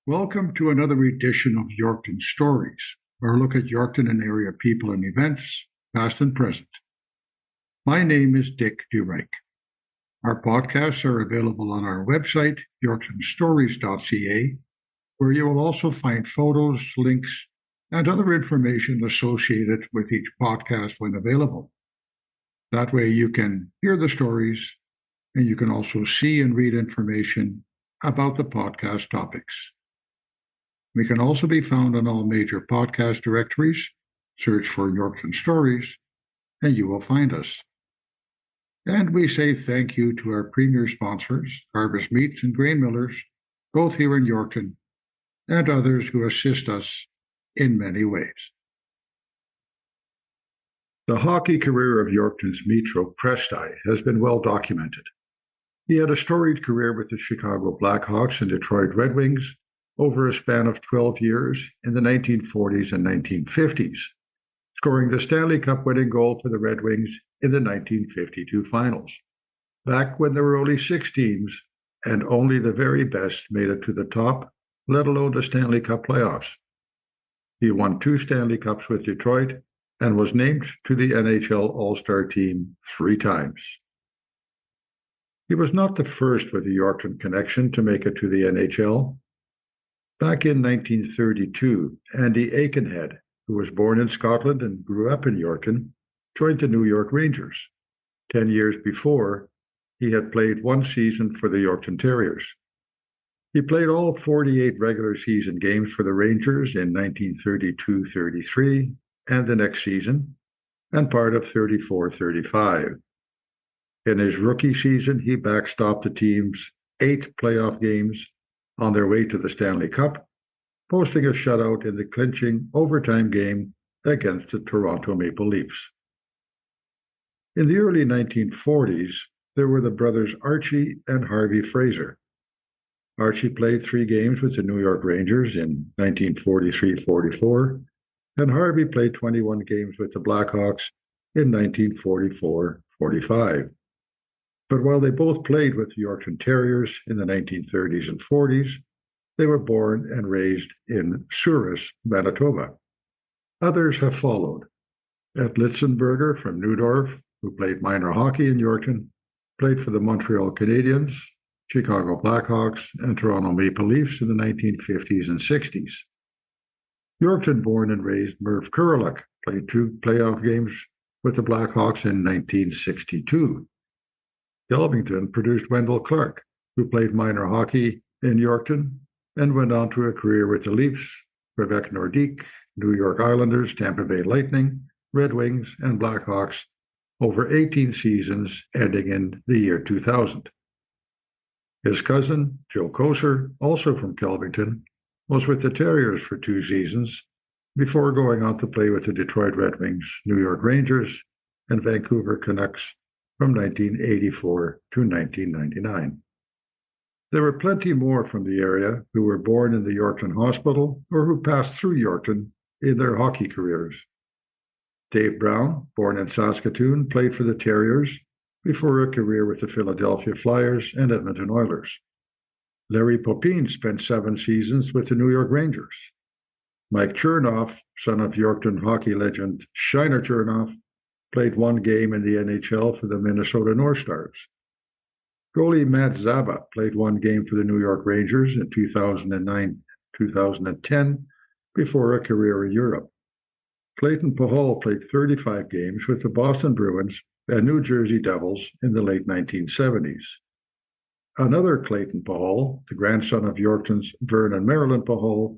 Welcome to another edition of Yorkton Stories, where we look at Yorkton and area people and events, past and present. My name is Dick DeRake. Our podcasts are available on our website, yorktonstories.ca, where you will also find photos, links, and other information associated with each podcast when available. That way you can hear the stories, and you can also see and read information about the podcast topics. We can also be found on all major podcast directories. Search for Yorkton Stories, and you will find us. And we say thank you to our premier sponsors, Harvest Meats and Grain Millers, both here in Yorkton, and others who assist us in many ways. The hockey career of Yorkton's Metro Prystai has been well documented. He had a storied career with the Chicago Blackhawks and Detroit Red Wings over a span of 12 years in the 1940s and 1950s, scoring the Stanley Cup winning goal for the Red Wings in the 1952 finals, back when there were only 6 teams and only the very best made it to the top, let alone the Stanley Cup playoffs. He won 2 Stanley Cups with Detroit and was named to the NHL All-Star team 3 times. He was not the first with a Yorkton connection to make it to the NHL. Back in 1932, Andy Aikenhead, who was born in Scotland and grew up in Yorkton, joined the New York Rangers. 10 years before, he had played 1 season for the Yorkton Terriers. He played all 48 regular season games for the Rangers in 1932-33 and the next season, and part of 34-35. In his rookie season, he backstopped the team's 8 playoff games on their way to the Stanley Cup, posting a shutout in the clinching overtime game against the Toronto Maple Leafs. In the early 1940s, there were the brothers Archie and Harvey Fraser. Archie played 3 games with the New York Rangers in 1943-44, and Harvey played 21 games with the Blackhawks in 1944-45. But while they both played with the Yorkton Terriers in the 1930s and 40s, they were born and raised in Souris, Manitoba. Others have followed. Ed Litzenberger from Neudorf, who played minor hockey in Yorkton, played for the Montreal Canadiens, Chicago Blackhawks, and Toronto Maple Leafs in the 1950s and 60s. Yorkton-born and raised Merv Kuralik played 2 playoff games with the Blackhawks in 1962. Delvington produced Wendell Clark, who played minor hockey in Yorkton and went on to a career with the Leafs, Quebec Nordique, New York Islanders, Tampa Bay Lightning, Red Wings, and Blackhawks over 18 seasons ending in the year 2000. His cousin, Joe Koser, also from Kelvington, was with the Terriers for 2 seasons before going on to play with the Detroit Red Wings, New York Rangers, and Vancouver Canucks from 1984 to 1999. There were plenty more from the area who were born in the Yorkton Hospital or who passed through Yorkton in their hockey careers. Dave Brown, born in Saskatoon, played for the Terriers before a career with the Philadelphia Flyers and Edmonton Oilers. Larry Popin spent 7 seasons with the New York Rangers. Mike Chernoff, son of Yorkton hockey legend Shiner Chernoff, played 1 game in the NHL for the Minnesota North Stars. Goalie Matt Zaba played 1 game for the New York Rangers in 2009-2010 before a career in Europe. Clayton Pahal played 35 games with the Boston Bruins and New Jersey Devils in the late 1970s. Another Clayton Pahal, the grandson of Yorkton's Vernon Maryland Pahal,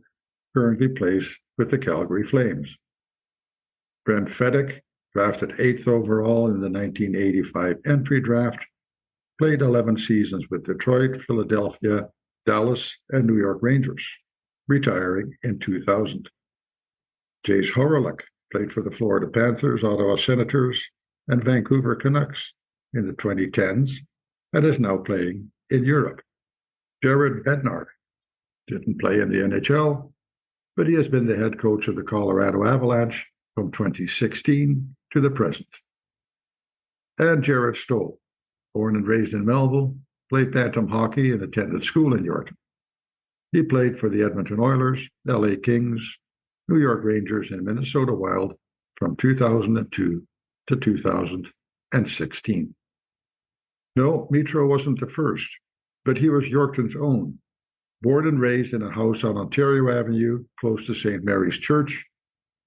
currently plays with the Calgary Flames. Brent Fedek, drafted 8th overall in the 1985 entry draft, played 11 seasons with Detroit, Philadelphia, Dallas, and New York Rangers, retiring in 2000. Jace Horolik played for the Florida Panthers, Ottawa Senators, and Vancouver Canucks in the 2010s and is now playing in Europe. Jared Bednar didn't play in the NHL, but he has been the head coach of the Colorado Avalanche from 2016 to the present. And Jared Stoll, born and raised in Melville, played bantam hockey and attended school in Yorkton. He played for the Edmonton Oilers, LA Kings, New York Rangers, and Minnesota Wild from 2002 to 2016. No, Mitro wasn't the first, but he was Yorkton's own. Born and raised in a house on Ontario Avenue, close to St. Mary's Church,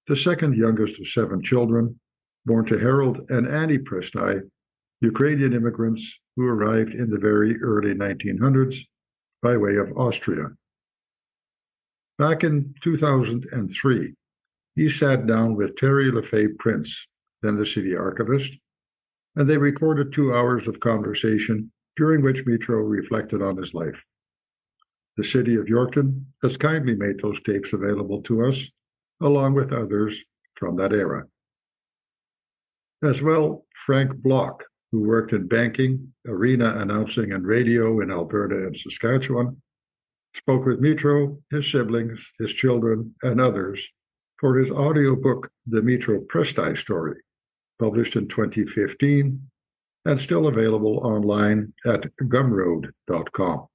the second youngest of 7 children, born to Harold and Annie Prystai, Ukrainian immigrants who arrived in the very early 1900s by way of Austria. Back in 2003, he sat down with Terri Lefebvre Prince, then the city archivist, and they recorded 2 hours of conversation during which Mitro reflected on his life. The city of Yorkton has kindly made those tapes available to us, along with others from that era. As well, Frank Block, who worked in banking, arena announcing, and radio in Alberta and Saskatchewan, spoke with Mitro, his siblings, his children, and others for his audiobook, The Mitro Prystai Story, published in 2015 and still available online at gumroad.com.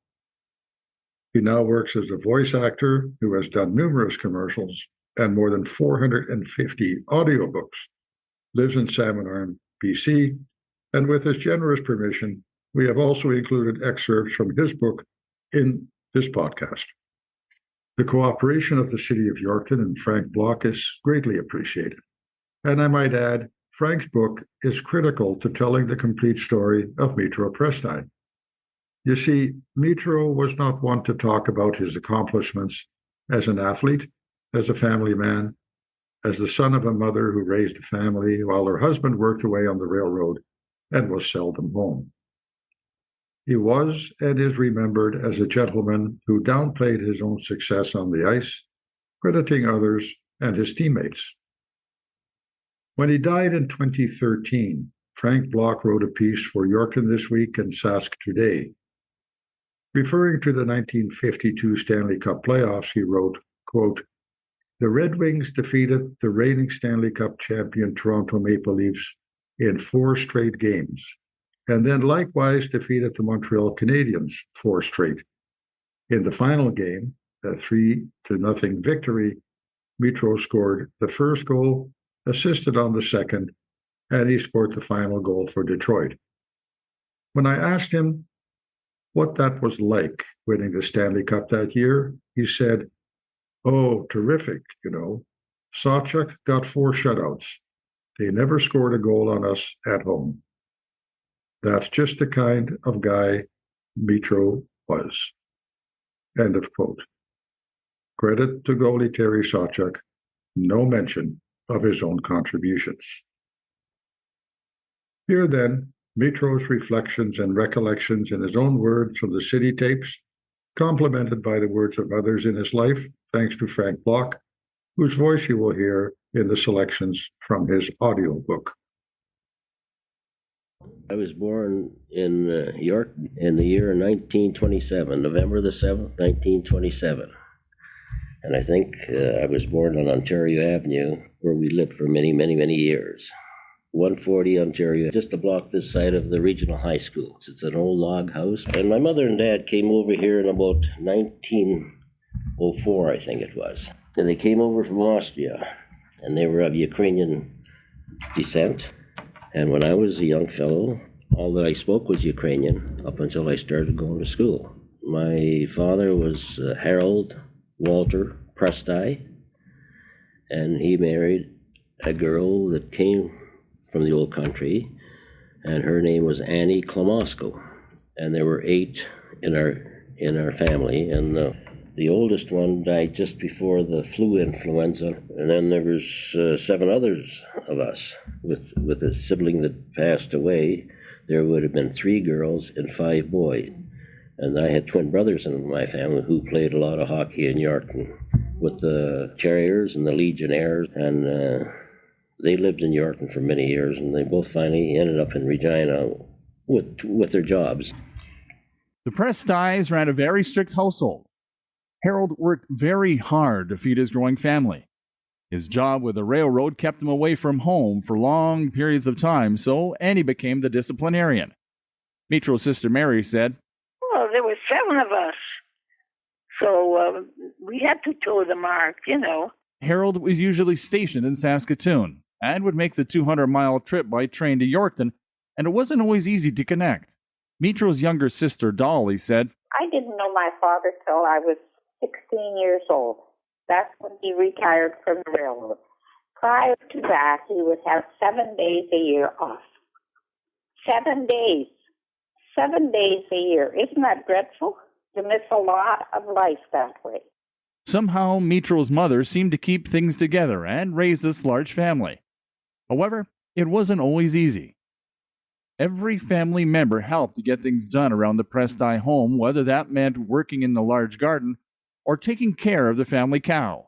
He now works as a voice actor who has done numerous commercials and more than 450 audiobooks, lives in Salmon Arm, BC, and with his generous permission, we have also included excerpts from his book in this podcast. The cooperation of the City of Yorkton and Frank Block is greatly appreciated. And I might add, Frank's book is critical to telling the complete story of Mitro Prystai. You see, Mitro was not one to talk about his accomplishments as an athlete, as a family man, as the son of a mother who raised a family while her husband worked away on the railroad and was seldom home. He was and is remembered as a gentleman who downplayed his own success on the ice, crediting others and his teammates. When he died in 2013, Frank Block wrote a piece for Yorkton This Week and Sask Today. Referring to the 1952 Stanley Cup playoffs, he wrote, quote, "The Red Wings defeated the reigning Stanley Cup champion Toronto Maple Leafs in 4 straight games, and then likewise defeated the Montreal Canadiens 4 straight. In the final game, a 3-0 victory, Mitro scored the first goal, assisted on the second, and he scored the final goal for Detroit. When I asked him what that was like winning the Stanley Cup that year, he said, 'Oh, terrific, Sawchuk got 4 shutouts. They never scored a goal on us at home.' That's just the kind of guy Mitro was." End of quote. Credit to goalie Terry Sawchuk, no mention of his own contributions. Here then, Mitro's reflections and recollections in his own words from the city tapes, complemented by the words of others in his life, thanks to Frank Block, whose voice you will hear in the selections from his audiobook. I was born in York in the year 1927, November the 7th, 1927. And I think I was born on Ontario Avenue, where we lived for many, many, many years. 140 Ontario, just a block this side of the regional high school. It's an old log house. And my mother and dad came over here in about 1904, I think it was. And they came over from Austria, and they were of Ukrainian descent. And when I was a young fellow, all that I spoke was Ukrainian up until I started going to school. My father was Harold Walter Prystai, and he married a girl that came from the old country, and her name was Annie Klomosko. And there were 8 in our family, and the oldest one died just before the flu influenza, and then there was 7 others of us. With a sibling that passed away, there would have been 3 girls and 5 boys. And I had twin brothers in my family who played a lot of hockey in Yorkton with the Terriers and the Legionnaires, and they lived in Yorkton for many years, and they both finally ended up in Regina with their jobs. The Prystais ran a very strict household. Harold worked very hard to feed his growing family. His job with the railroad kept him away from home for long periods of time, so Annie became the disciplinarian. Mitro's sister Mary said, "Well, there were 7 of us. So we had to toe the mark, Harold was usually stationed in Saskatoon and would make the 200-mile trip by train to Yorkton, and it wasn't always easy to connect. Mitro's younger sister, Dolly, said, I didn't know my father till I was 16 years old. That's when he retired from the railroad. Prior to that, he would have 7 days a year off. 7 days. 7 days a year. Isn't that dreadful? You miss a lot of life that way. Somehow, Mitro's mother seemed to keep things together and raise this large family. However, it wasn't always easy. Every family member helped to get things done around the Prystaii home, whether that meant working in the large garden or taking care of the family cow.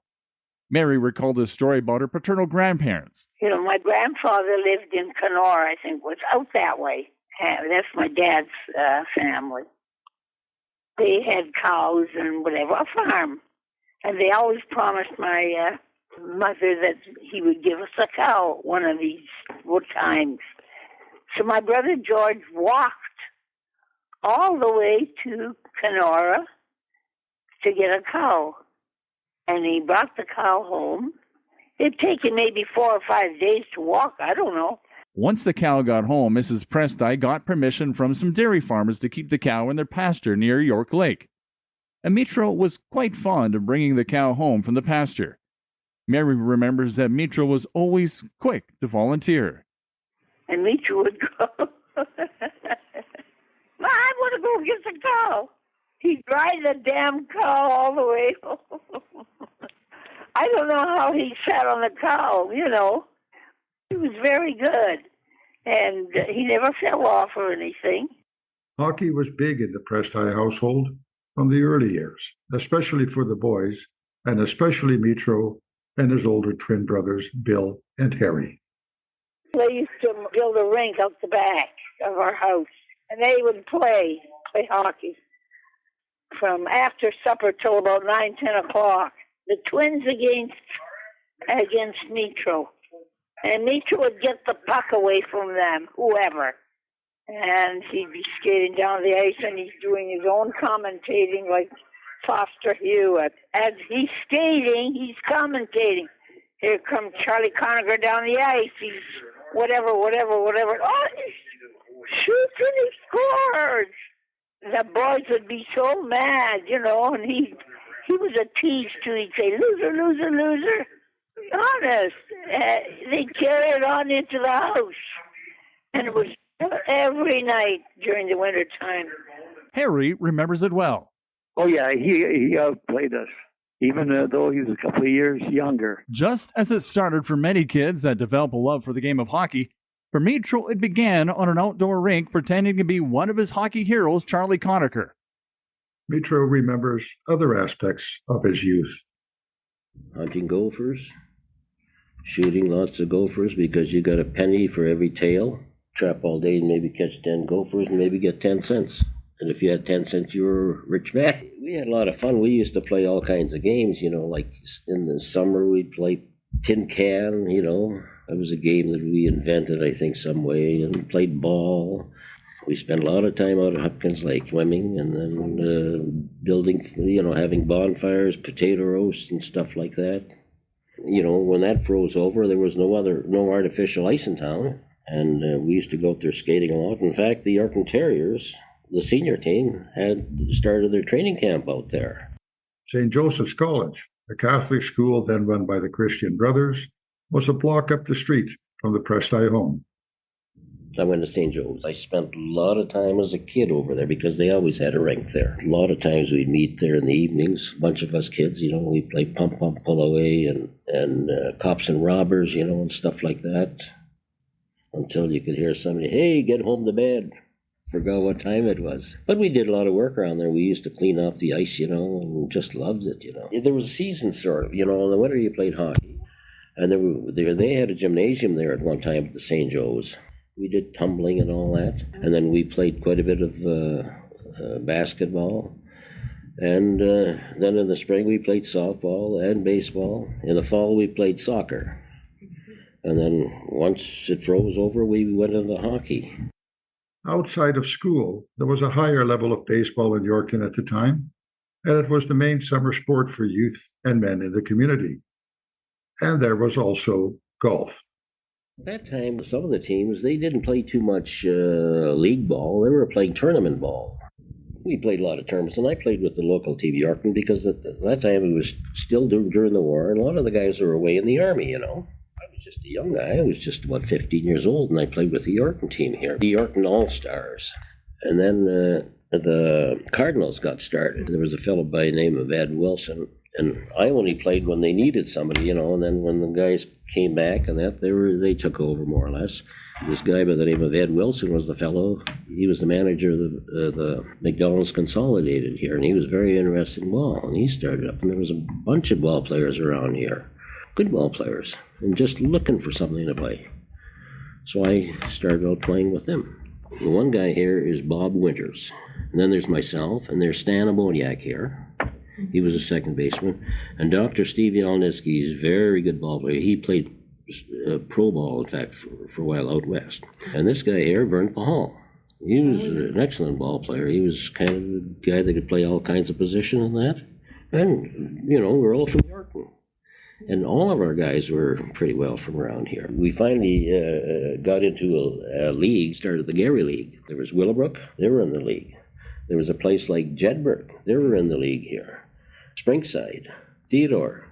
Mary recalled a story about her paternal grandparents. My grandfather lived in Kenora, I think, was out that way. That's my dad's family. They had cows and whatever, a farm. And they always promised my mother that he would give us a cow one of these times. So my brother George walked all the way to Kenora to get a cow. And he brought the cow home. It'd taken maybe 4 or 5 days to walk, I don't know. Once the cow got home, Mrs. Prystaii got permission from some dairy farmers to keep the cow in their pasture near York Lake. And Mitro was quite fond of bringing the cow home from the pasture. Mary remembers that Mitro was always quick to volunteer. And Mitro would go, I want to go get the cow. He'd ride the damn cow all the way home. I don't know how he sat on the cow, He was very good, and he never fell off or anything. Hockey was big in the Prystaii household from the early years, especially for the boys, and especially Mitro and his older twin brothers, Bill and Harry. They used to build a rink out the back of our house, and they would play hockey from after supper till about 9, 10 o'clock. The twins against Mitro. And Mitro would get the puck away from them, whoever. And he'd be skating down the ice, and he's doing his own commentating like Foster Hewitt. As he's skating, he's commentating. Here comes Charlie Conacher down the ice. He's whatever. Oh, he shoots and he scores. The boys would be so mad, and he was a tease too. He'd say, loser, loser, loser. Honest. They'd carry it on into the house. And it was every night during the winter time. Harry remembers it well. Oh, yeah, he outplayed us, even though he was a couple of years younger. Just as it started for many kids that develop a love for the game of hockey, for Mitro it began on an outdoor rink pretending to be one of his hockey heroes, Charlie Conacher. Mitro remembers other aspects of his youth. Hunting gophers, shooting lots of gophers because you got a penny for every tail. Trap all day and maybe catch 10 gophers and maybe get 10 cents. And if you had 10 cents, you were a rich man. We had a lot of fun. We used to play all kinds of games, like in the summer we'd play tin can, That was a game that we invented, I think, some way, and played ball. We spent a lot of time out at Hopkins Lake swimming and then building, having bonfires, potato roasts and stuff like that. When that froze over, there was no artificial ice in town. And we used to go out there skating a lot. In fact, the Yorkton Terriers, the senior team, had started their training camp out there. St. Joseph's College, a Catholic school then run by the Christian Brothers, was a block up the street from the Prystaii home. I went to St. Joe's. I spent a lot of time as a kid over there because they always had a rink there. A lot of times we'd meet there in the evenings, a bunch of us kids, we'd play pump, pull away and cops and robbers, and stuff like that. Until you could hear somebody, hey, get home to bed. Forgot what time it was. But we did a lot of work around there. We used to clean off the ice, and just loved it, There was a season sort of, in the winter you played hockey. And they had a gymnasium there at one time at the St. Joe's. We did tumbling and all that. And then we played quite a bit of basketball. And then in the spring we played softball and baseball. In the fall we played soccer. And then once it froze over, we went into hockey. Outside of school, there was a higher level of baseball in Yorkton at the time. and it was the main summer sport for youth and men in the community. And there was also golf. At that time, some of the teams, they didn't play too much league ball. They were playing tournament ball. We played a lot of tournaments, and I played with the local team, Yorkton, because at that time it was still during the war, and a lot of the guys were away in the army, you know. I was just a young guy. I was just about 15 years old, and I played with the Yorkton team here, the Yorkton All-Stars. And then the Cardinals got started. There was a fellow by the name of Ed Wilson, and I only played when they needed somebody, you know, and then when the guys came back and that, they took over more or less. This guy by the name of Ed Wilson was the fellow. He was the manager of the McDonald's Consolidated here, and he was very interested in ball, and he started up, and there was a bunch of ball players around here, good ball players, and just looking for something to play. So I started out playing with them. The one guy here is Bob Winters, and then there's myself, and there's Stan Amoniak here. He was a second baseman, and Dr. Steve Yalnitzky is a very good ball player. He played pro ball, in fact, for a while out west. And this guy here, Vern Pahal, he was an excellent ball player. He was kind of a guy that could play all kinds of positions and that. And, you know, we're all from Yorkton. And all of our guys were pretty well from around here. We finally got into a league, started the Gary League. There was Willowbrook, they were in the league. There was a place like Jedburgh, they were in the league here. Springside, Theodore,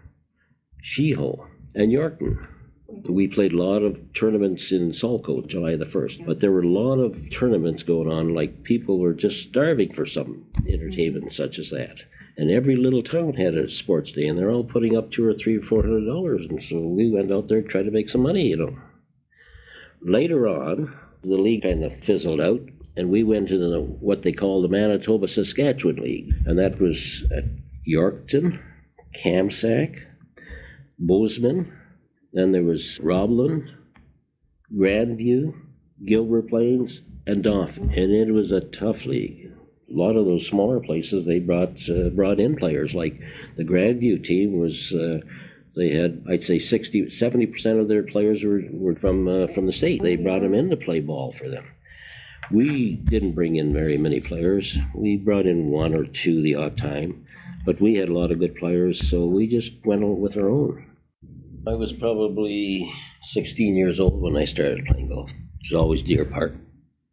Sheeho, and Yorkton. We played a lot of tournaments in Saltcote, July the 1st, but there were a lot of tournaments going on, like people were just starving for some entertainment such as that. And every little town had a sports day, and they're all putting up $200 or $400, and so we went out there to try to make some money, you know. Later on, the league kind of fizzled out, and we went to what they call the Manitoba-Saskatchewan League, and that was at Yorkton, Kamsack, Bozeman. Then there was Roblin, Grandview, Gilbert Plains, and Dauphin, and it was a tough league. A lot of those smaller places, they brought in players. Like the Grandview team was, they had, I'd say 70% of their players were from the state. They brought them in to play ball for them. We didn't bring in very many players. We brought in one or two the odd time, but we had a lot of good players, so we just went on with our own. I was probably 16 years old when I started playing golf. It was always Deer Park.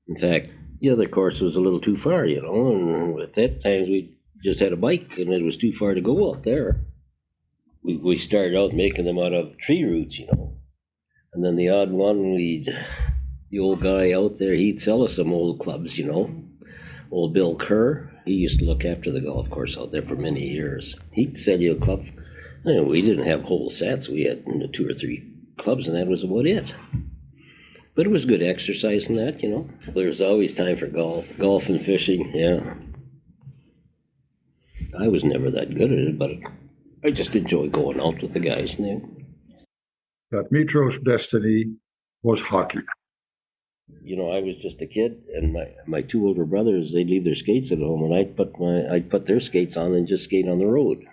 In fact, the other course was a little too far, you know, and at that time we just had a bike and it was too far to go out there. We started out making them out of tree roots, you know, and then the odd one, the old guy out there, he'd sell us some old clubs, you know. Old Bill Kerr, he used to look after the golf course out there for many years. He'd sell you a club. We didn't have whole sets. We had 2 or 3 clubs, and that was about it. But it was good exercise in that, you know. There's always time for golf and fishing, yeah. I was never that good at it, but I just enjoy going out with the guys. But Mitros' destiny was hockey. You know, I was just a kid, and my 2 older brothers, they'd leave their skates at home, and I'd put their skates on and just skate on the road.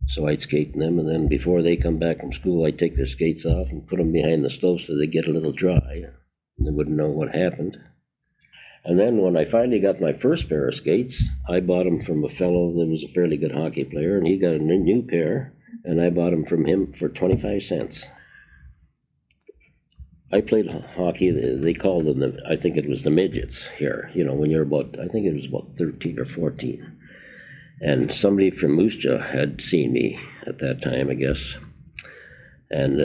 So I'd skate in them, and then before they come back from school, I'd take their skates off and put them behind the stove so they'd get a little dry, and they wouldn't know what happened. And then when I finally got my first pair of skates, I bought them from a fellow that was a fairly good hockey player, and he got a new pair, and I bought them from him for 25 cents. I played hockey, they called them, I think it was the midgets here, you know, when you're about, I think it was about 13 or 14. And somebody from Moose Jaw had seen me at that time, I guess. And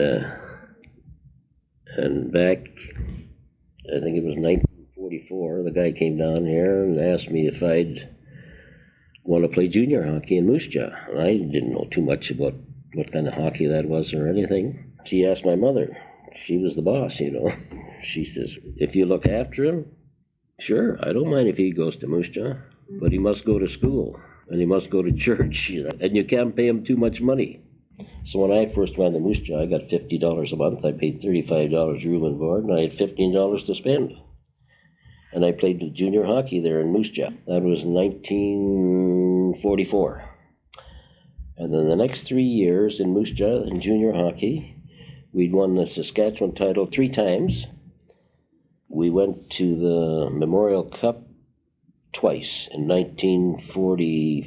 back, I think it was 1944, the guy came down here and asked me if I'd want to play junior hockey in Moose Jaw. And I didn't know too much about what kind of hockey that was or anything. He asked my mother. She was the boss, you know. She says, if you look after him, sure, I don't mind if he goes to Moose Jaw, but he must go to school. And he must go to church, you know, and you can't pay him too much money. So when I first went to Moose Jaw, I got $50 a month. I paid $35 room and board, and I had $15 to spend. And I played junior hockey there in Moose Jaw. That was 1944. And then the next 3 years in Moose Jaw in junior hockey, we'd won the Saskatchewan title 3 times. We went to the Memorial Cup twice, in 1945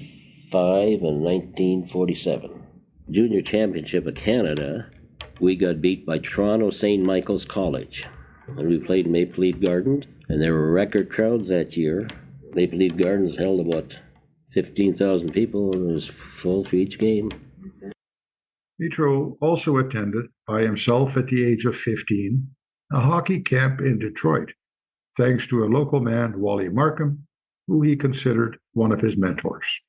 1945 and 1947. Junior Championship of Canada, we got beat by Toronto St. Michael's College. And we played Maple Leaf Gardens, and there were record crowds that year. Maple Leaf Gardens held about 15,000 people, and it was full for each game. Mitro also attended, by himself at the age of 15, a hockey camp in Detroit, thanks to a local man, Wally Markham, who he considered one of his mentors.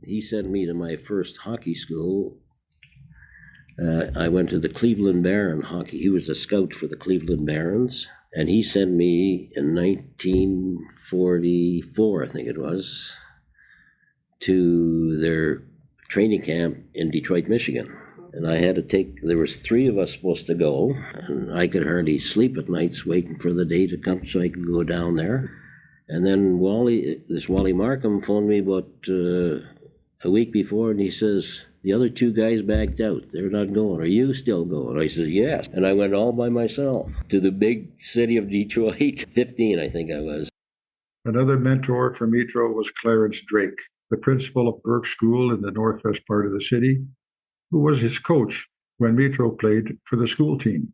He sent me to my first hockey school. I went to the Cleveland Baron hockey. He was a scout for the Cleveland Barons, and he sent me in 1944, I think it was, to their training camp in Detroit, Michigan. And I had to there was 3 of us supposed to go, and I could hardly sleep at nights waiting for the day to come so I could go down there. And then this Wally Markham phoned me about a week before, and he says, the other 2 guys backed out. They're not going. Are you still going? I said, yes. And I went all by myself to the big city of Detroit. 15, I think I was. Another mentor for Mitro was Clarence Drake, the principal of Burke School in the northwest part of the city, who was his coach when Mitro played for the school team.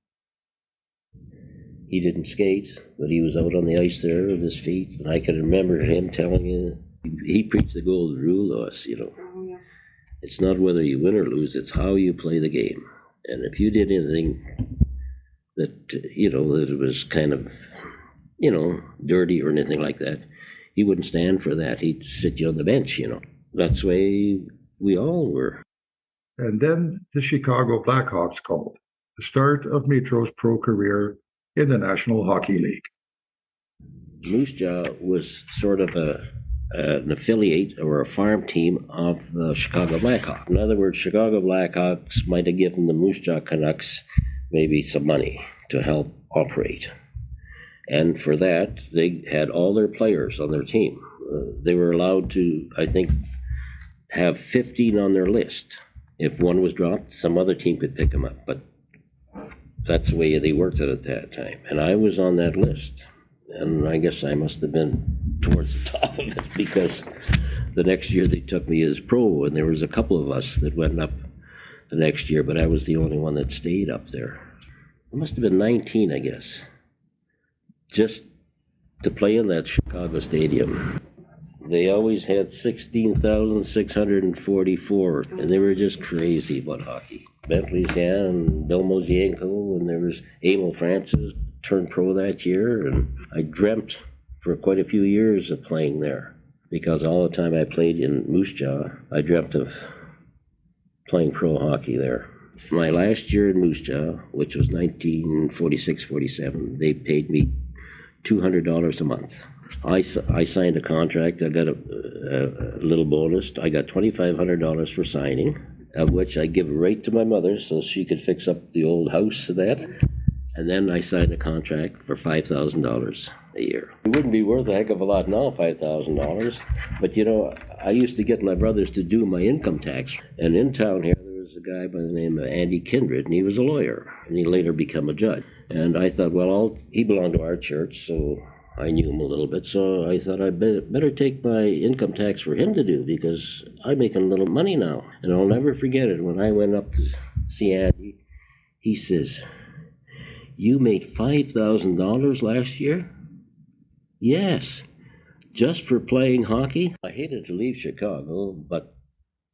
He didn't skate, but he was out on the ice there with his feet. And I can remember him telling you, he preached the golden rule to us, you know. It's not whether you win or lose, it's how you play the game. And if you did anything that, that it was kind of, dirty or anything like that, he wouldn't stand for that. He'd sit you on the bench, That's the way we all were. And then the Chicago Blackhawks called, the start of Mitro's pro career in the National Hockey League. Moose Jaw was sort of an affiliate or a farm team of the Chicago Blackhawks. In other words, Chicago Blackhawks might have given the Moose Jaw Canucks maybe some money to help operate. And for that, they had all their players on their team. They were allowed to, I think, have 15 on their list. If one was dropped, some other team could pick them up. But that's the way they worked it at that time. And I was on that list. And I guess I must have been towards the top of it, because the next year they took me as pro, and there was a couple of us that went up the next year, but I was the only one that stayed up there. I must have been 19, I guess, just to play in that Chicago stadium. They always had 16,644, and they were just crazy about hockey. Bentley's and Bill Mosienko, and there was Emil Francis turned pro that year, and I dreamt for quite a few years of playing there, because all the time I played in Moose Jaw, I dreamt of playing pro hockey there. My last year in Moose Jaw, which was 1946-47, they paid me $200 a month. I signed a contract. I got a little bonus. I got $2,500 for signing, of which I give right to my mother so she could fix up the old house and that. And then I signed a contract for $5,000 a year. It wouldn't be worth a heck of a lot now, $5,000. But I used to get my brothers to do my income tax. And in town here, there was a guy by the name of Andy Kindred, and he was a lawyer, and he later became a judge. And I thought, he belonged to our church, so I knew him a little bit. So I thought I'd better take my income tax for him to do, because I'm making a little money now. And I'll never forget it. When I went up to see Andy, he says, "You made $5,000 last year?" "Yes, just for playing hockey." I hated to leave Chicago, but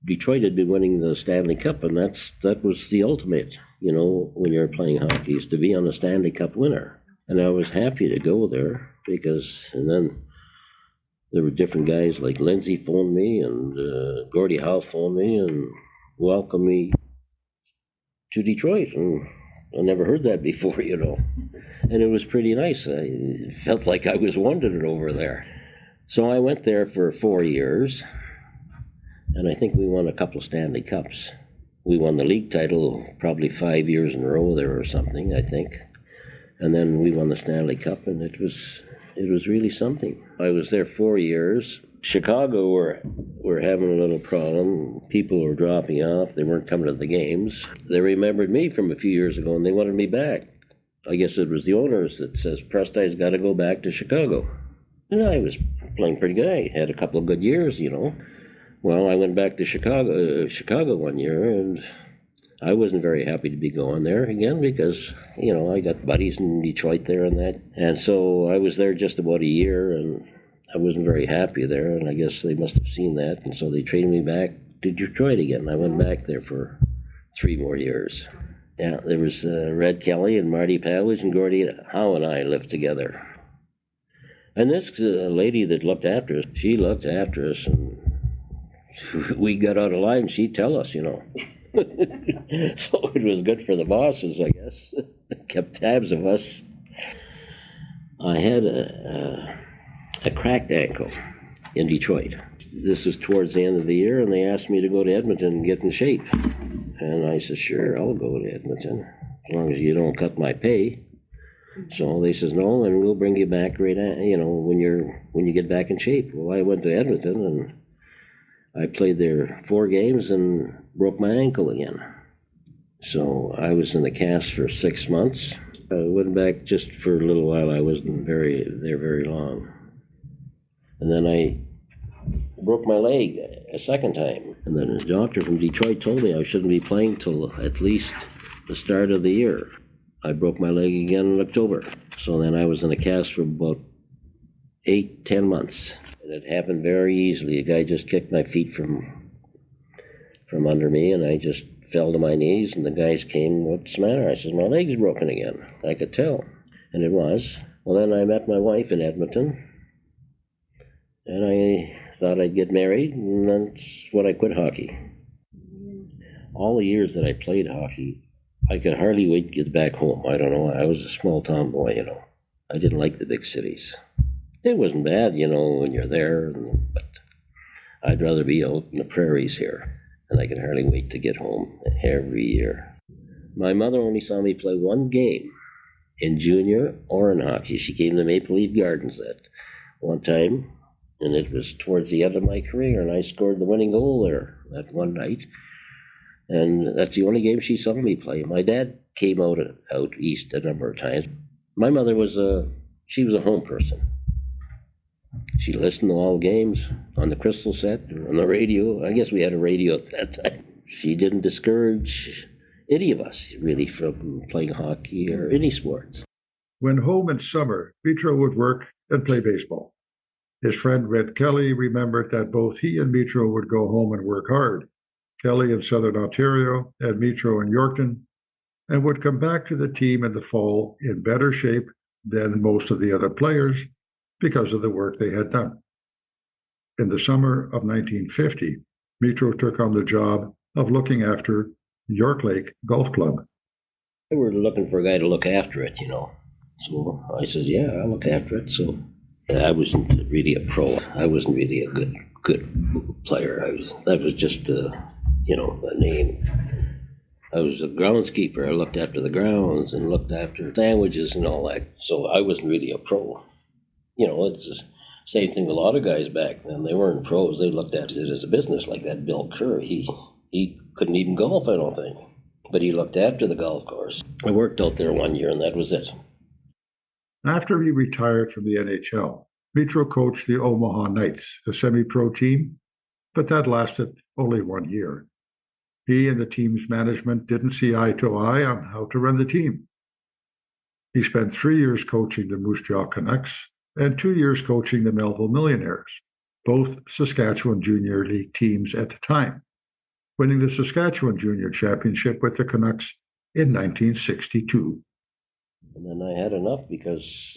Detroit had been winning the Stanley Cup, and that was the ultimate, when you're playing hockey, is to be on a Stanley Cup winner. And I was happy to go there, and then there were different guys like Lindsay phoned me, and Gordie Howe phoned me and welcomed me to Detroit, and I never heard that before, and it was pretty nice. I felt like I was wanted over there. So I went there for 4 years, and I think we won a couple of Stanley Cups. We won the league title probably 5 years in a row there or something, I think. And then we won the Stanley Cup, and it was really something. I was there 4 years. Chicago were having a little problem. People were dropping off. They weren't coming to the games. They remembered me from a few years ago, and they wanted me back. I guess it was the owners that says, Prystai's got to go back to Chicago. And I was playing pretty good. I had a couple of good years, Well, I went back to Chicago one year, and I wasn't very happy to be going there again because, I got buddies in Detroit there and that. And so I was there just about a year, and I wasn't very happy there, and I guess they must have seen that, and so they traded me back to Detroit again. I went back there for 3 more years. Yeah, there was Red Kelly and Marty Pavlich and Gordie Howe and I lived together. And this lady that looked after us, she looked after us, and we got out of line, she'd tell us, So it was good for the bosses, I guess. Kept tabs of us. I had a cracked ankle in Detroit. This was towards the end of the year, and they asked me to go to Edmonton and get in shape. And I said, sure, I'll go to Edmonton, as long as you don't cut my pay. So they says, no, and we'll bring you back right when you get back in shape. Well, I went to Edmonton, and I played there 4 games and broke my ankle again. So I was in the cast for 6 months. I went back just for a little while. I wasn't there very long. And then I broke my leg a second time. And then a doctor from Detroit told me I shouldn't be playing till at least the start of the year. I broke my leg again in October. So then I was in a cast for about 8-10 months. And it happened very easily. A guy just kicked my feet from under me, and I just fell to my knees, and the guys came, what's the matter? I said, my leg's broken again. I could tell. And it was. Well, then I met my wife in Edmonton, and I thought I'd get married, and that's when I quit hockey. All the years that I played hockey, I could hardly wait to get back home. I don't know. I was a small town boy, I didn't like the big cities. It wasn't bad, when you're there, but I'd rather be out in the prairies here, and I could hardly wait to get home every year. My mother only saw me play 1 game in junior or in hockey. She came to Maple Leaf Gardens that one time, and it was towards the end of my career, and I scored the winning goal there that one night. And that's the only game she saw me play. My dad came out east a number of times. My mother was a home person. She listened to all games on the crystal set, on the radio. I guess we had a radio at that time. She didn't discourage any of us, really, from playing hockey or any sports. When home in summer, Mitro would work and play baseball. His friend Red Kelly remembered that both he and Mitro would go home and work hard. Kelly in Southern Ontario and Mitro in Yorkton, and would come back to the team in the fall in better shape than most of the other players because of the work they had done. In the summer of 1950, Mitro took on the job of looking after York Lake Golf Club. They were looking for a guy to look after it, So I said, yeah, I'll look after it. So I wasn't really a pro. I wasn't really a good player. I was just a name. I was a groundskeeper. I looked after the grounds and looked after sandwiches and all that. So I wasn't really a pro. It's the same thing with a lot of guys back then. They weren't pros. They looked at it as a business, like that Bill Kerr. He couldn't even golf, I don't think. But he looked after the golf course. I worked out there one year, and that was it. After he retired from the NHL, Mitro coached the Omaha Knights, a semi-pro team, but that lasted only 1 year. He and the team's management didn't see eye to eye on how to run the team. He spent 3 years coaching the Moose Jaw Canucks and 2 years coaching the Melville Millionaires, both Saskatchewan Junior League teams at the time, winning the Saskatchewan Junior Championship with the Canucks in 1962. And then I had enough because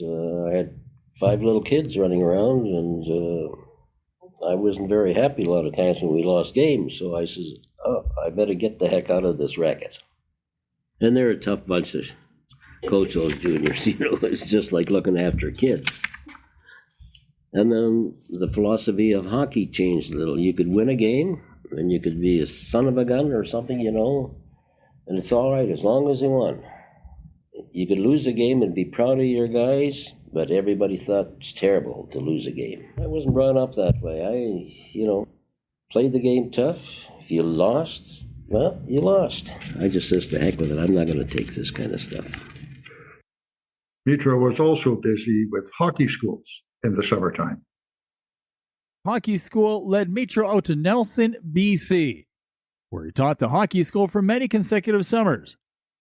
I had 5 little kids running around, and I wasn't very happy a lot of times when we lost games. So I says, I better get the heck out of this racket. And they're a tough bunch to coach those juniors. It's just like looking after kids. And then the philosophy of hockey changed a little. You could win a game, and you could be a son of a gun or something, and it's all right as long as you won. You could lose a game and be proud of your guys, but everybody thought it's terrible to lose a game. I wasn't brought up that way. I played the game tough. If you lost, well, you lost. I just says, to heck with it. I'm not going to take this kind of stuff. Mitro was also busy with hockey schools in the summertime. hockey school led Mitro out to Nelson, BC, where he taught the hockey school for many consecutive summers.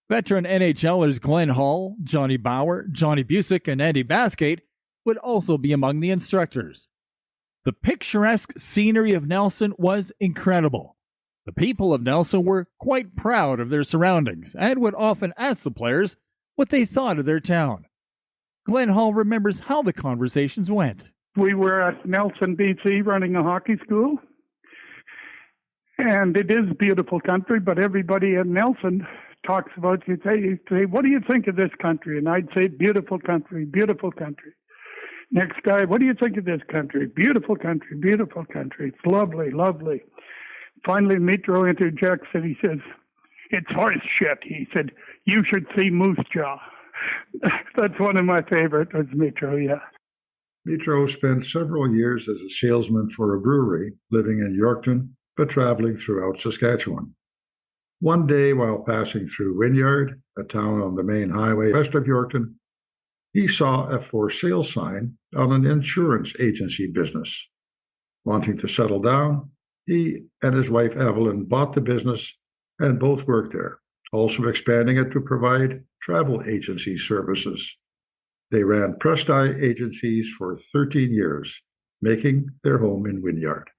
Veteran NHLers Glenn Hall, Johnny Bauer, Johnny Busick, and Andy Bathgate would also be among the instructors. The picturesque scenery of Nelson was incredible. The people of Nelson were quite proud of their surroundings and would often ask the players what they thought of their town. Glenn Hall remembers how the conversations went. We were at Nelson, BC, running a hockey school. And it is a beautiful country, but everybody in Nelson talks about, you'd say, what do you think of this country? And I'd say, beautiful country, beautiful country. Next guy, what do you think of this country? Beautiful country, beautiful country. It's lovely, lovely. Finally, Mitro interjects and he says, it's horse shit. He said, you should see Moose Jaw. That's one of my favorite, was Mitro, yeah. Mitro spent several years as a salesman for a brewery, living in Yorkton, but traveling throughout Saskatchewan. One day, while passing through Wynyard, a town on the main highway west of Yorkton, he saw a for sale sign on an insurance agency business. Wanting to settle down, he and his wife Evelyn bought the business and both worked there, also expanding it to provide travel agency services. They ran Prystai agencies for 13 years, making their home in Wynyard.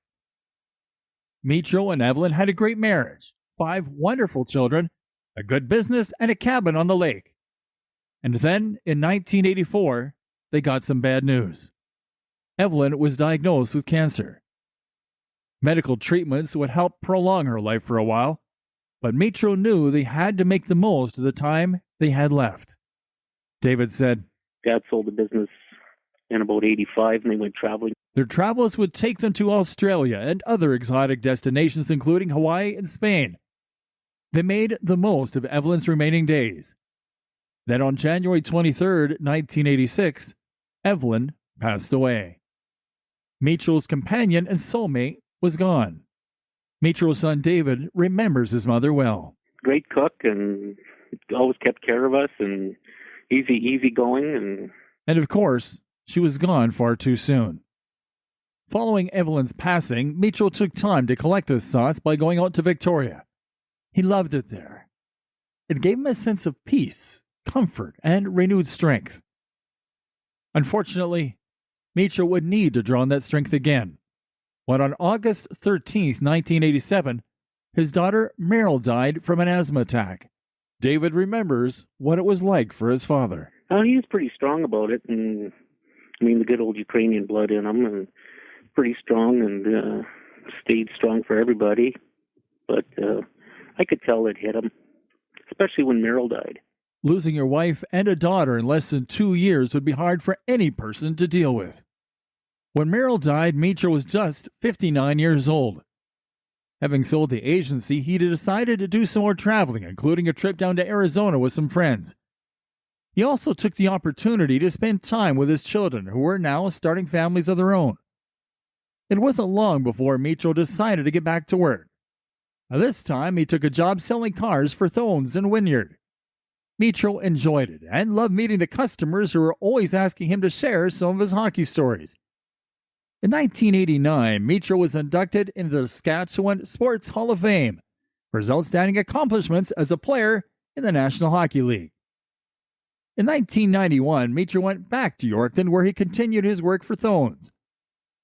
Mitro and Evelyn had a great marriage, 5 wonderful children, a good business, and a cabin on the lake. And then, in 1984, they got some bad news. Evelyn was diagnosed with cancer. Medical treatments would help prolong her life for a while, but Mitro knew they had to make the most of the time they had left. David said, Dad sold the business in about 85 and they went traveling. Their travels would take them to Australia and other exotic destinations, including Hawaii and Spain. They made the most of Evelyn's remaining days. Then on January 23, 1986, Evelyn passed away. Mitro's companion and soulmate was gone. Mitro's son David remembers his mother well. Great cook and always kept care of us and easy going. And of course, she was gone far too soon. Following Evelyn's passing, Mitro took time to collect his thoughts by going out to Victoria. He loved it there. It gave him a sense of peace, comfort, and renewed strength. Unfortunately, Mitro would need to draw on that strength again, when on August 13, 1987, his daughter Meryl died from an asthma attack. David remembers what it was like for his father. He was pretty strong about it, and the good old Ukrainian blood in him, and pretty strong and stayed strong for everybody. But I could tell it hit him, especially when Meryl died. Losing your wife and a daughter in less than 2 years would be hard for any person to deal with. When Meryl died, Mitro was just 59 years old. Having sold the agency, he decided to do some more traveling, including a trip down to Arizona with some friends. He also took the opportunity to spend time with his children, who were now starting families of their own. It wasn't long before Mitro decided to get back to work. Now, this time, he took a job selling cars for Thones in Wynyard. Mitro enjoyed it and loved meeting the customers who were always asking him to share some of his hockey stories. In 1989, Mitro was inducted into the Saskatchewan Sports Hall of Fame for his outstanding accomplishments as a player in the National Hockey League. In 1991, Mitro went back to Yorkton, where he continued his work for Thones.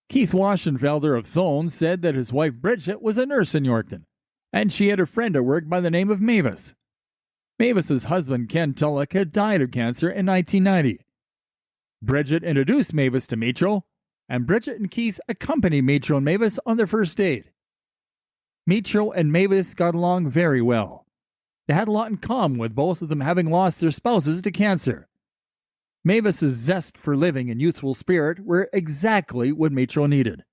Keith Waschenfelder of Thones said that his wife Bridget was a nurse in Yorkton, and she had a friend at work by the name of Mavis. Mavis's husband, Ken Tulloch, had died of cancer in 1990. Bridget introduced Mavis to Mitro, and Bridget and Keith accompanied Mitro and Mavis on their first date. Mitro and Mavis got along very well. They had a lot in common, with both of them having lost their spouses to cancer. Mavis's zest for living and youthful spirit were exactly what Mitro needed.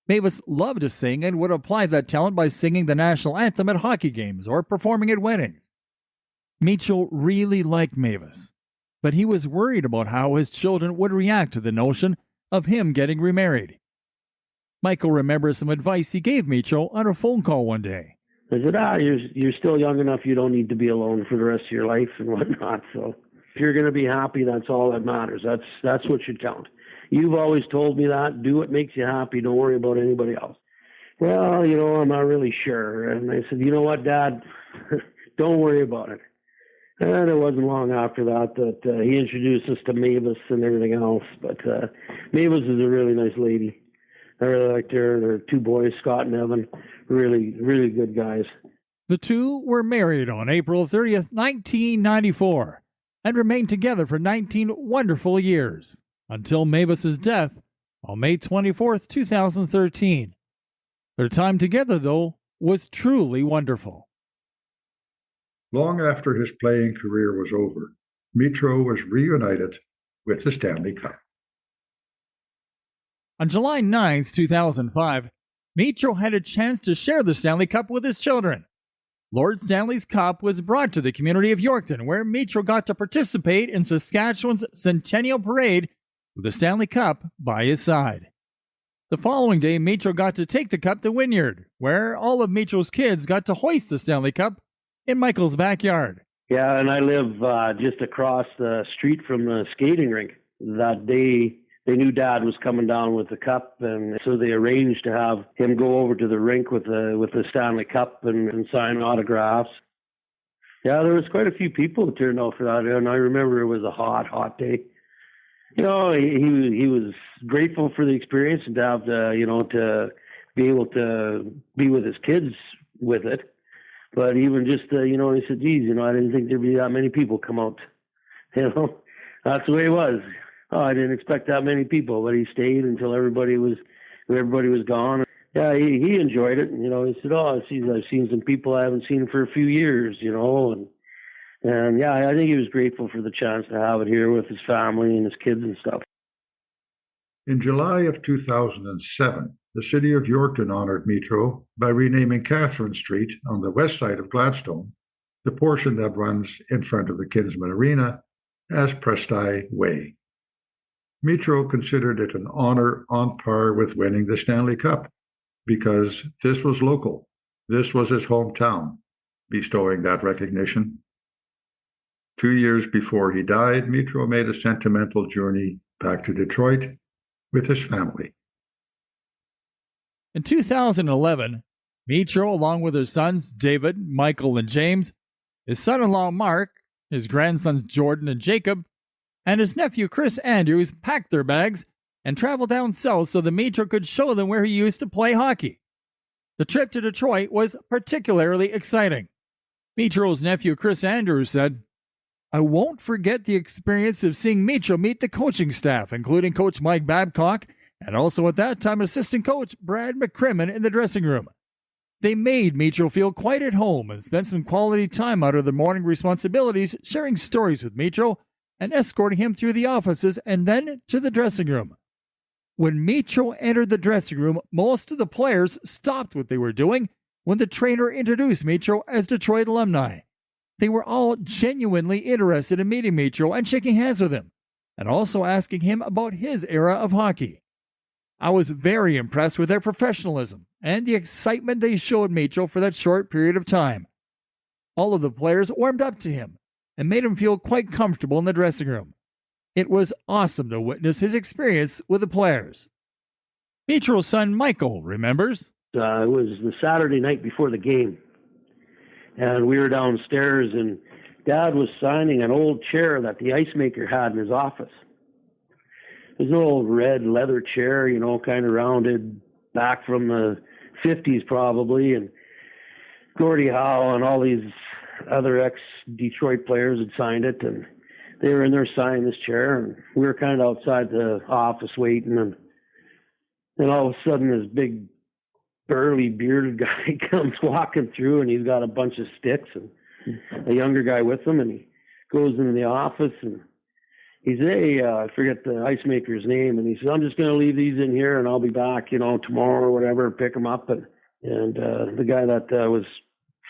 Mavis loved to sing and would apply that talent by singing the national anthem at hockey games or performing at weddings. Mitro really liked Mavis, but he was worried about how his children would react to the notion of him getting remarried. Michael remembers some advice he gave Mitro on a phone call one day. I said, you're still young enough, you don't need to be alone for the rest of your life and whatnot. So if you're going to be happy, that's all that matters. That's what should count. You've always told me that. Do what makes you happy. Don't worry about anybody else. Well, I'm not really sure. And I said, you know what, Dad? Don't worry about it. And it wasn't long after that he introduced us to Mavis and everything else. But Mavis is a really nice lady. I really liked her. There are 2 boys, Scott and Evan. Really, really good guys. The two were married on April 30th, 1994, and remained together for 19 wonderful years, until Mavis's death on May 24th, 2013. Their time together, though, was truly wonderful. Long after his playing career was over, Mitro was reunited with the Stanley Cup. On July 9th, 2005, Mitro had a chance to share the Stanley Cup with his children. Lord Stanley's Cup was brought to the community of Yorkton, where Mitro got to participate in Saskatchewan's Centennial Parade with the Stanley Cup by his side. The following day, Mitro got to take the cup to Wynyard, where all of Mitro's kids got to hoist the Stanley Cup in Michael's backyard. Yeah, and I live just across the street from the skating rink. That day, they knew Dad was coming down with the cup, and so they arranged to have him go over to the rink with the Stanley Cup and sign autographs. Yeah, there was quite a few people that turned out for that, and I remember it was a hot day. He was grateful for the experience and to have to be able to be with his kids with it. But even just he said, geez, I didn't think there'd be that many people come out. That's the way it was. Oh, I didn't expect that many people, but he stayed until everybody was gone. Yeah, he enjoyed it. He said, I've seen some people I haven't seen for a few years, and yeah, I think he was grateful for the chance to have it here with his family and his kids and stuff. In July of 2007, the city of Yorkton honored Mitro by renaming Catherine Street on the west side of Gladstone, the portion that runs in front of the Kinsman Arena, as Prystai Way. Mitro considered it an honor on par with winning the Stanley Cup, because this was local. This was his hometown, bestowing that recognition. 2 years before he died, Mitro made a sentimental journey back to Detroit with his family. In 2011, Mitro, along with his sons David, Michael, and James, his son-in-law Mark, his grandsons Jordan and Jacob, and his nephew Chris Andrews packed their bags and traveled down south so that Mitro could show them where he used to play hockey. The trip to Detroit was particularly exciting. Mitro's nephew Chris Andrews said, "I won't forget the experience of seeing Mitro meet the coaching staff, including Coach Mike Babcock and also at that time assistant coach Brad McCrimmon in the dressing room. They made Mitro feel quite at home and spent some quality time out of their morning responsibilities sharing stories with Mitro and escorting him through the offices and then to the dressing room. When Mitro entered the dressing room, most of the players stopped what they were doing when the trainer introduced Mitro as Detroit alumni. They were all genuinely interested in meeting Mitro and shaking hands with him, and also asking him about his era of hockey. I was very impressed with their professionalism and the excitement they showed Mitro for that short period of time. All of the players warmed up to him and made him feel quite comfortable in the dressing room. It was awesome to witness his experience with the players." Mitro's son Michael remembers. It was the Saturday night before the game, and we were downstairs, and Dad was signing an old chair that the ice maker had in his office. It was an old red leather chair, kind of rounded, back from the 50s probably, and Gordie Howe and all these other ex-Detroit players had signed it, and they were in there signing this chair, and we were kind of outside the office waiting, and then all of a sudden this big burly bearded guy comes walking through, and he's got a bunch of sticks and a younger guy with him, and he goes into the office, and he says, "Hey, I forget the ice maker's name," and he says, "I'm just going to leave these in here, and I'll be back, tomorrow or whatever, pick them up." And the guy that was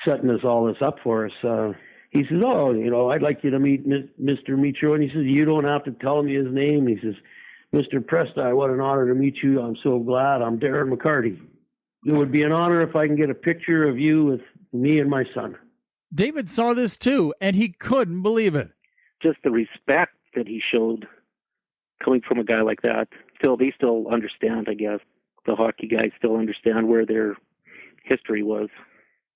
setting all this up for us, he says, "Oh, I'd like you to meet Mr. Mitro." And he says, "You don't have to tell me his name." He says, "Mr. Prystai, what an honor to meet you. I'm so glad. I'm Darren McCarty. It would be an honor if I can get a picture of you with me and my son." David saw this too, and he couldn't believe it. Just the respect that he showed coming from a guy like that they still understand, I guess. The hockey guys still understand where their history was.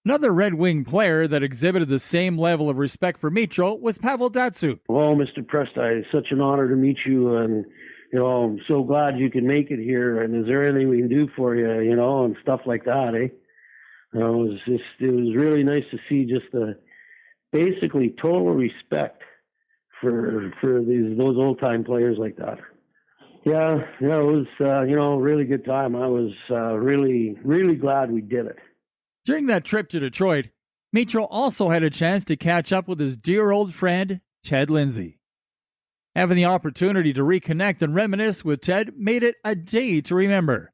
Another Red Wing player that exhibited the same level of respect for Mitro was Pavel Datsyuk. Well, Mr. Prystai, it's such an honor to meet you, and I'm so glad you can make it here. And is there anything we can do for you, and stuff like that, eh? It was really nice to see just the basically total respect for those old time players like that. Yeah, it was a really good time. I was really, really glad we did it. During that trip to Detroit, Mitro also had a chance to catch up with his dear old friend, Ted Lindsay. Having the opportunity to reconnect and reminisce with Ted made it a day to remember.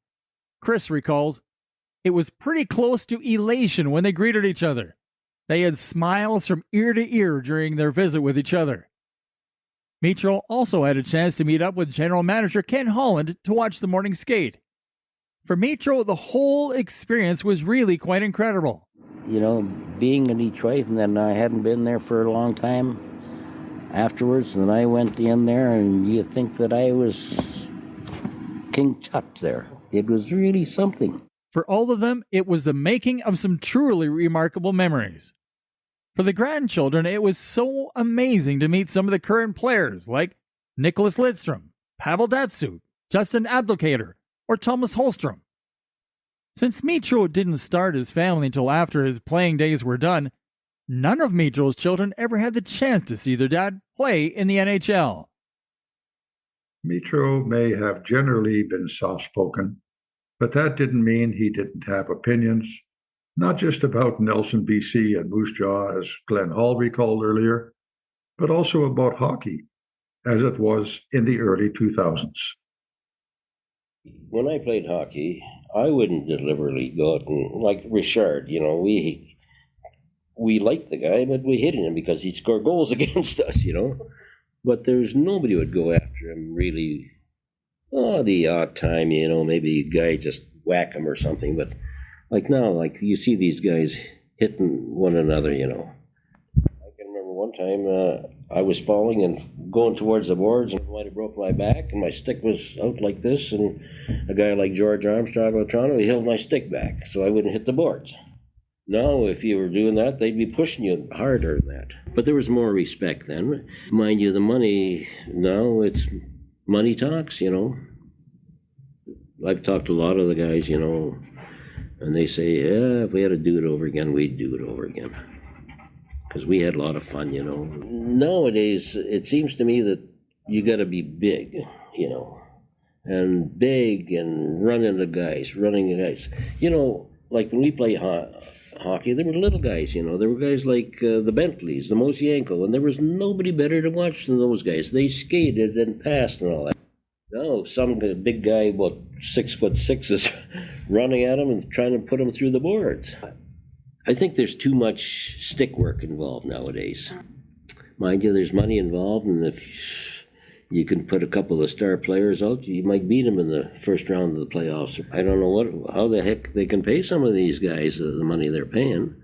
Chris recalls, it was pretty close to elation when they greeted each other. They had smiles from ear to ear during their visit with each other. Mitro also had a chance to meet up with general manager Ken Holland to watch the morning skate. For Mitro, the whole experience was really quite incredible. Being in Detroit, and then I hadn't been there for a long time afterwards, and then I went in there, and you think that I was King Tut there. It was really something. For all of them, it was the making of some truly remarkable memories. For the grandchildren, it was so amazing to meet some of the current players like Nicholas Lidstrom, Pavel Datsyuk, Justin Abdelkader, or Thomas Holstrom. Since Mitro didn't start his family until after his playing days were done, none of Mitro's children ever had the chance to see their dad play in the NHL. Mitro may have generally been soft-spoken, but that didn't mean he didn't have opinions, not just about Nelson, BC and Moose Jaw, as Glenn Hall recalled earlier, but also about hockey, as it was in the early 2000s. When I played hockey, I wouldn't deliberately go out and, like Richard, we liked the guy, but we hated him because he'd score goals against us, But there's nobody would go after him really. The odd time, maybe a guy just whack him or something. But like now, you see these guys hitting one another, I can remember one time I was falling and going towards the boards, and I might have broke my back, and my stick was out like this, and a guy like George Armstrong of Toronto, he held my stick back so I wouldn't hit the boards. Now, if you were doing that, they'd be pushing you harder than that. But there was more respect then. Mind you, the money, now it's money talks, I've talked to a lot of the guys, and they say, yeah, if we had to do it over again, we'd do it over again. Because we had a lot of fun, Nowadays, it seems to me that you got to be big, and big and running the guys. Like when we play hockey, there were little guys, there were guys like the Bentleys, the Mosienko, and there was nobody better to watch than those guys. They skated and passed and all that. No, some big guy about 6'6" is running at him and trying to put him through the boards. I think there's too much stick work involved nowadays. Mind you, there's money involved, and if you can put a couple of star players out, you might beat them in the first round of the playoffs. I don't know how the heck they can pay some of these guys the money they're paying.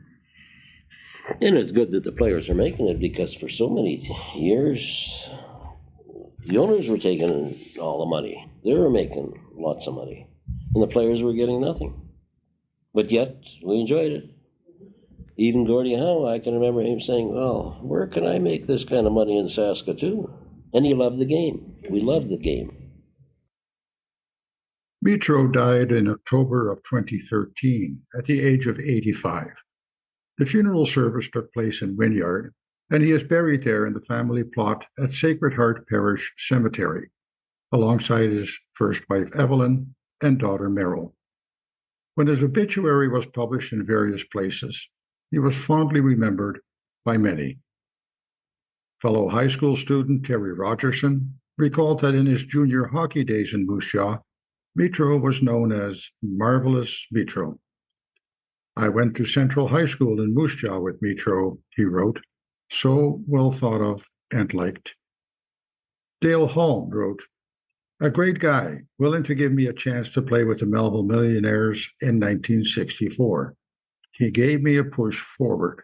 And it's good that the players are making it, because for so many years, the owners were taking all the money. They were making lots of money, and the players were getting nothing. But yet, we enjoyed it. Even Gordie Howe, I can remember him saying, well, where can I make this kind of money in Saskatoon? And he loved the game. We loved the game. Mitro died in October of 2013 at the age of 85. The funeral service took place in Wynyard, and he is buried there in the family plot at Sacred Heart Parish Cemetery, alongside his first wife Evelyn and daughter Merrill. When his obituary was published in various places, he was fondly remembered by many. Fellow high school student Terry Rogerson recalled that in his junior hockey days in Moose Jaw, Mitro was known as Marvelous Mitro. I went to Central High School in Moose Jaw with Mitro, he wrote, so well thought of and liked. Dale Holm wrote, a great guy, willing to give me a chance to play with the Melville Millionaires in 1964. He gave me a push forward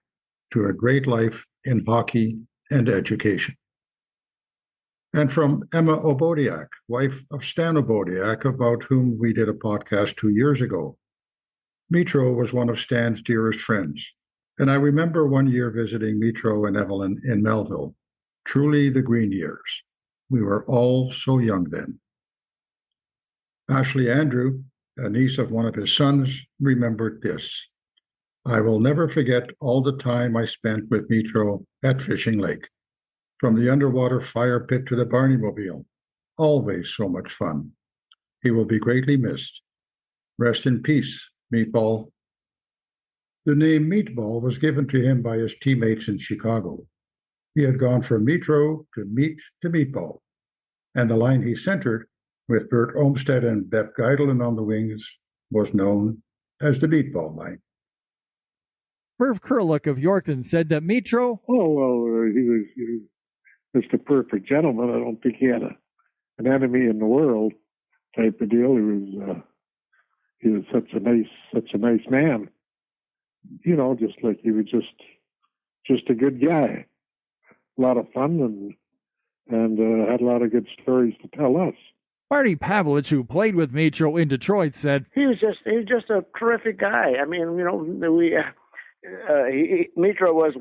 to a great life in hockey and education. And from Emma Obodiak, wife of Stan Obodiak, about whom we did a podcast 2 years ago. Mitro was one of Stan's dearest friends, and I remember one year visiting Mitro and Evelyn in Melville. Truly the green years. We were all so young then. Ashley Andrew, a niece of one of his sons, remembered this. I will never forget all the time I spent with Mitro at Fishing Lake. From the underwater fire pit to the Barneymobile. Always so much fun. He will be greatly missed. Rest in peace, Meatball. The name Meatball was given to him by his teammates in Chicago. He had gone from Mitro to Meat to Meatball. And the line he centered, with Bert Olmsted and Bep Geidelin on the wings, was known as the Meatball line. Merv Kurlick of Yorkton said that Mitro... he was just a perfect gentleman. I don't think he had an enemy in the world type of deal. He was such a nice man. You know, just like he was just a good guy. A lot of fun and had a lot of good stories to tell us. Marty Pavlich, who played with Mitro in Detroit, said he was just a terrific guy. I mean, you know, Mitro was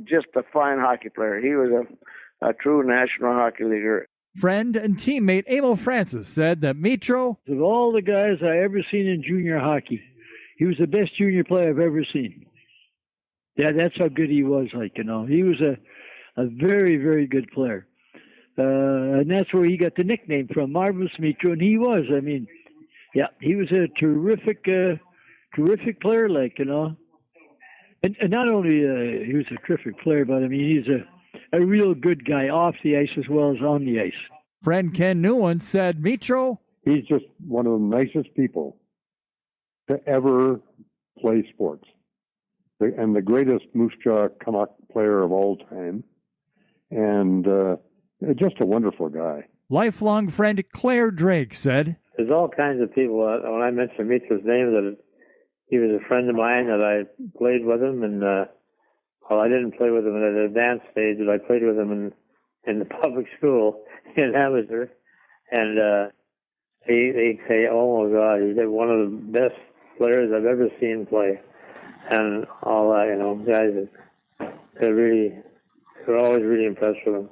just a fine hockey player. He was a true National Hockey Leaguer. Friend and teammate Emil Francis said that Mitro, of all the guys I ever seen in junior hockey, he was the best junior player I've ever seen. Yeah, that's how good he was. Like, you know, he was a very, very good player. And that's where he got the nickname from, Marvelous Mitro, and he was. I mean, yeah, he was a terrific player, like, you know. And not only he was a terrific player, but I mean, he's a real good guy off the ice as well as on the ice. Friend Ken Newen said Mitro, he's just one of the nicest people to ever play sports. And the greatest Moose Jaw Canuck player of all time. And just a wonderful guy. Lifelong friend Claire Drake said, there's all kinds of people. When I mentioned Mitro's name, that he was a friend of mine, that I played with him. And, well, I didn't play with him at an advanced stage, but I played with him in the public school in Amherst. And they say, oh, my God, he's one of the best players I've ever seen play. And all that, you know, guys, they're always really impressed with him.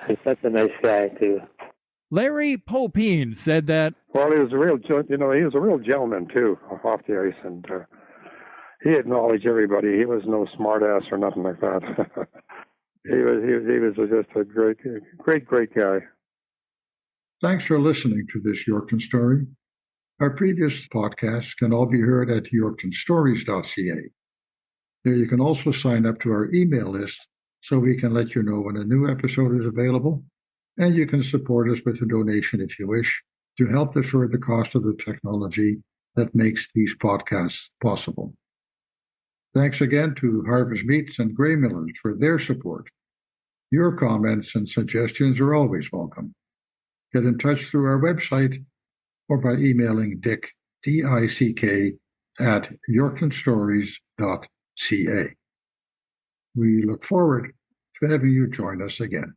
He's such a nice guy, too. Larry Popine said that, well, he was a real gentleman, too, off the ice. And he acknowledged everybody. He was no smartass or nothing like that. he was just a great guy. Thanks for listening to this Yorkton story. Our previous podcasts can all be heard at yorktonstories.ca. There you can also sign up to our email list so we can let you know when a new episode is available, and you can support us with a donation if you wish to help defer the cost of the technology that makes these podcasts possible. Thanks again to Harvest Meats and Grey Millers for their support. Your comments and suggestions are always welcome. Get in touch through our website or by emailing Dick, D-I-C-K, at yorktonstories.ca. We look forward to having you join us again.